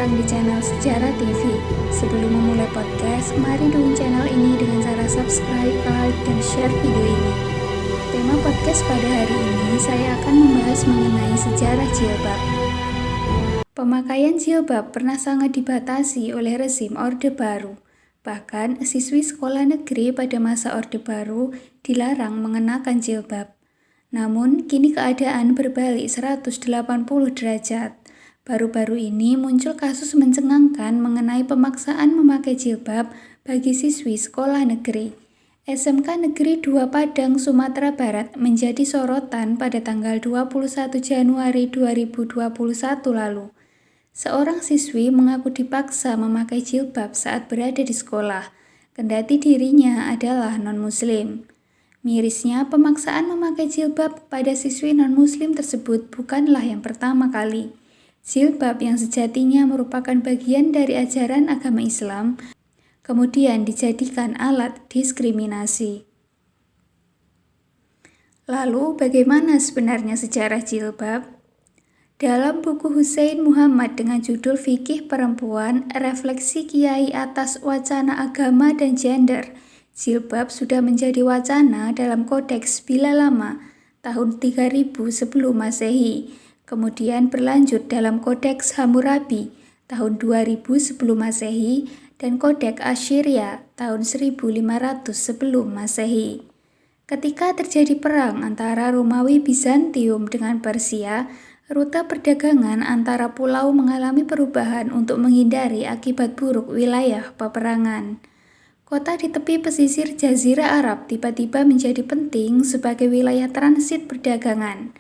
datang di channel Sejarah TV. Sebelum memulai podcast, mari dukung channel ini dengan cara subscribe, like, dan share video ini. Tema podcast pada hari ini, saya akan membahas mengenai sejarah jilbab. Pemakaian jilbab pernah sangat dibatasi oleh rezim Orde Baru. Bahkan, siswi sekolah negeri pada masa Orde Baru dilarang mengenakan jilbab. Namun, kini keadaan berbalik 180 derajat. Baru-baru ini muncul kasus mencengangkan mengenai pemaksaan memakai jilbab bagi siswi sekolah negeri. SMK Negeri 2 Padang, Sumatera Barat menjadi sorotan pada tanggal 21 Januari 2021 lalu. Seorang siswi mengaku dipaksa memakai jilbab saat berada di sekolah, kendati dirinya adalah non-muslim. Mirisnya, pemaksaan memakai jilbab pada siswi non-muslim tersebut bukanlah yang pertama kali. Jilbab yang sejatinya merupakan bagian dari ajaran agama Islam, kemudian dijadikan alat diskriminasi. Lalu, bagaimana sebenarnya sejarah jilbab? Dalam buku Hussein Muhammad dengan judul Fikih Perempuan, Refleksi Kiai atas Wacana Agama dan Gender, jilbab sudah menjadi wacana dalam Kodeks Bila Lama tahun 3000 sebelum Masehi, kemudian berlanjut dalam Kodeks Hammurabi tahun 2000 sebelum Masehi dan Kodeks Assyria tahun 1500 sebelum Masehi. Ketika terjadi perang antara Romawi Bizantium dengan Persia, rute perdagangan antara pulau mengalami perubahan untuk menghindari akibat buruk wilayah peperangan. Kota di tepi pesisir Jazirah Arab tiba-tiba menjadi penting sebagai wilayah transit perdagangan.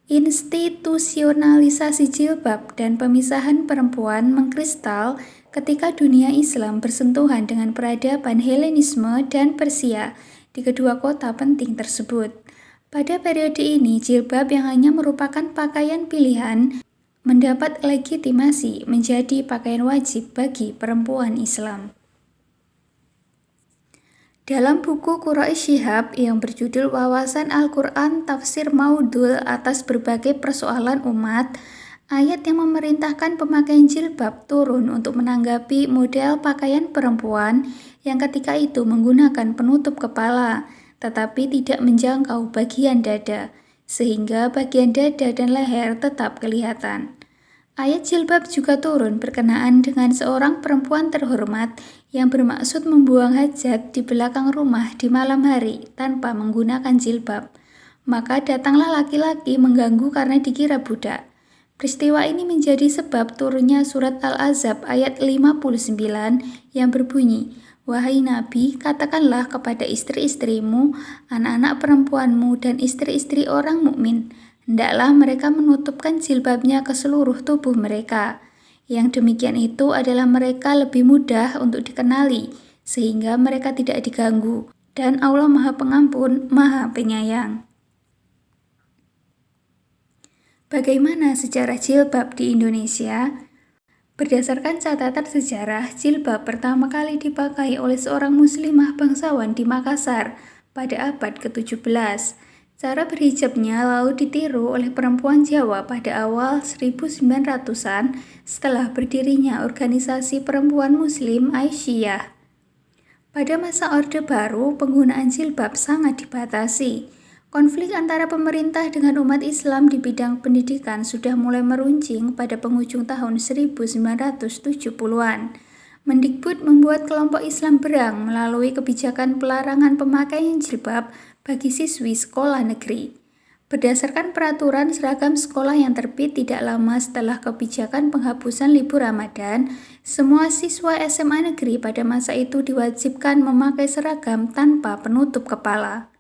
Institusionalisasi jilbab dan pemisahan perempuan mengkristal ketika dunia Islam bersentuhan dengan peradaban Helenisme dan Persia di kedua kota penting tersebut. Pada periode ini, jilbab yang hanya merupakan pakaian pilihan mendapat legitimasi menjadi pakaian wajib bagi perempuan Islam. Dalam buku Quraish Shihab yang berjudul Wawasan Al-Quran Tafsir Maudul atas berbagai persoalan umat, ayat yang memerintahkan pemakaian jilbab turun untuk menanggapi model pakaian perempuan yang ketika itu menggunakan penutup kepala, tetapi tidak menjangkau bagian dada, sehingga bagian dada dan leher tetap kelihatan. Ayat jilbab juga turun berkenaan dengan seorang perempuan terhormat yang bermaksud membuang hajat di belakang rumah di malam hari tanpa menggunakan jilbab. Maka datanglah laki-laki mengganggu karena dikira budak. Peristiwa ini menjadi sebab turunnya surat Al-Ahzab ayat 59 yang berbunyi, "Wahai Nabi, katakanlah kepada istri-istrimu, anak-anak perempuanmu, dan istri-istri orang mukmin, hendaklah mereka menutupkan jilbabnya ke seluruh tubuh mereka. Yang demikian itu adalah mereka lebih mudah untuk dikenali, sehingga mereka tidak diganggu, dan Allah Maha Pengampun, Maha Penyayang." Bagaimana sejarah jilbab di Indonesia? Berdasarkan catatan sejarah, jilbab pertama kali dipakai oleh seorang muslimah bangsawan di Makassar pada abad ke-17. Cara berhijabnya lalu ditiru oleh perempuan Jawa pada awal 1900-an setelah berdirinya organisasi perempuan muslim Aisyah. Pada masa Orde Baru, penggunaan jilbab sangat dibatasi. Konflik antara pemerintah dengan umat Islam di bidang pendidikan sudah mulai meruncing pada penghujung tahun 1970-an. Mendikbud membuat kelompok Islam Berang melalui kebijakan pelarangan pemakaian jilbab bagi siswi sekolah negeri. Berdasarkan peraturan seragam sekolah yang terbit tidak lama setelah kebijakan penghapusan libur Ramadan, semua siswa SMA negeri pada masa itu diwajibkan memakai seragam tanpa penutup kepala.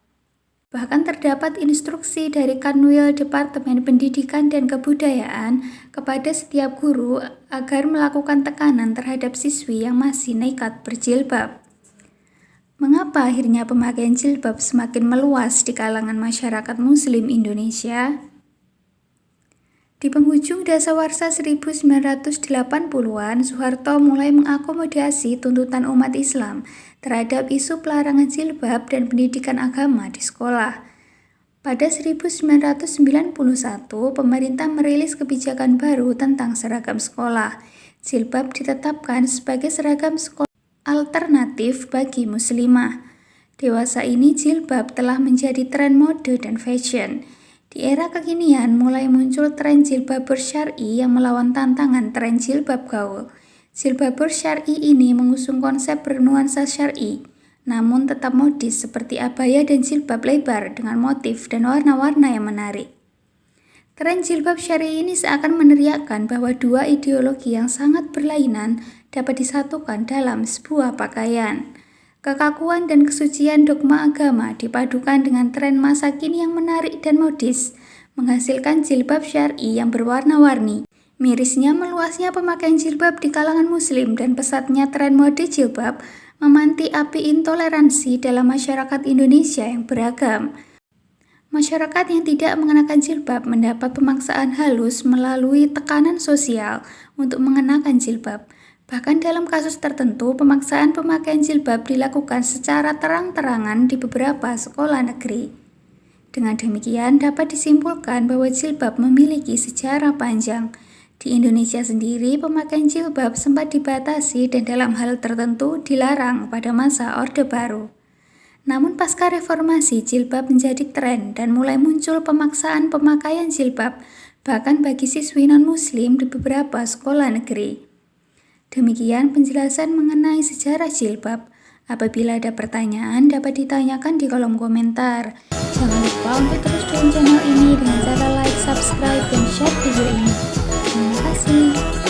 Bahkan terdapat instruksi dari Kanwil Departemen Pendidikan dan Kebudayaan kepada setiap guru agar melakukan tekanan terhadap siswi yang masih nekat berjilbab. Mengapa akhirnya pemakaian jilbab semakin meluas di kalangan masyarakat Muslim Indonesia? Di penghujung dasawarsa 1980-an, Soeharto mulai mengakomodasi tuntutan umat Islam terhadap isu pelarangan jilbab dan pendidikan agama di sekolah. Pada 1991, pemerintah merilis kebijakan baru tentang seragam sekolah. jilbab ditetapkan sebagai seragam sekolah alternatif bagi muslimah. Dewasa ini jilbab telah menjadi tren mode dan fashion. Di era kekinian mulai muncul tren jilbab syar'i yang melawan tantangan tren jilbab gaul. Jilbab syar'i ini mengusung konsep bernuansa syar'i, namun tetap modis seperti abaya dan jilbab lebar dengan motif dan warna-warna yang menarik. Tren jilbab syar'i ini seakan meneriakkan bahwa dua ideologi yang sangat berlainan dapat disatukan dalam sebuah pakaian. Kekakuan dan kesucian dogma agama dipadukan dengan tren masa kini yang menarik dan modis, menghasilkan jilbab syar'i yang berwarna-warni. Mirisnya meluasnya pemakaian jilbab di kalangan muslim dan pesatnya tren mode jilbab memanti api intoleransi dalam masyarakat Indonesia yang beragam. Masyarakat yang tidak mengenakan jilbab mendapat pemaksaan halus melalui tekanan sosial untuk mengenakan jilbab. Bahkan dalam kasus tertentu, pemaksaan pemakaian jilbab dilakukan secara terang-terangan di beberapa sekolah negeri. Dengan demikian, dapat disimpulkan bahwa jilbab memiliki sejarah panjang. Di Indonesia sendiri, pemakaian jilbab sempat dibatasi dan dalam hal tertentu dilarang pada masa Orde Baru. Namun pasca reformasi, jilbab menjadi tren dan mulai muncul pemaksaan pemakaian jilbab, bahkan bagi siswi non-muslim di beberapa sekolah negeri. Demikian penjelasan mengenai sejarah jilbab. Apabila ada pertanyaan, dapat ditanyakan di kolom komentar. Jangan lupa untuk terus dukung channel ini dengan cara like, subscribe, dan share video ini. Terima kasih.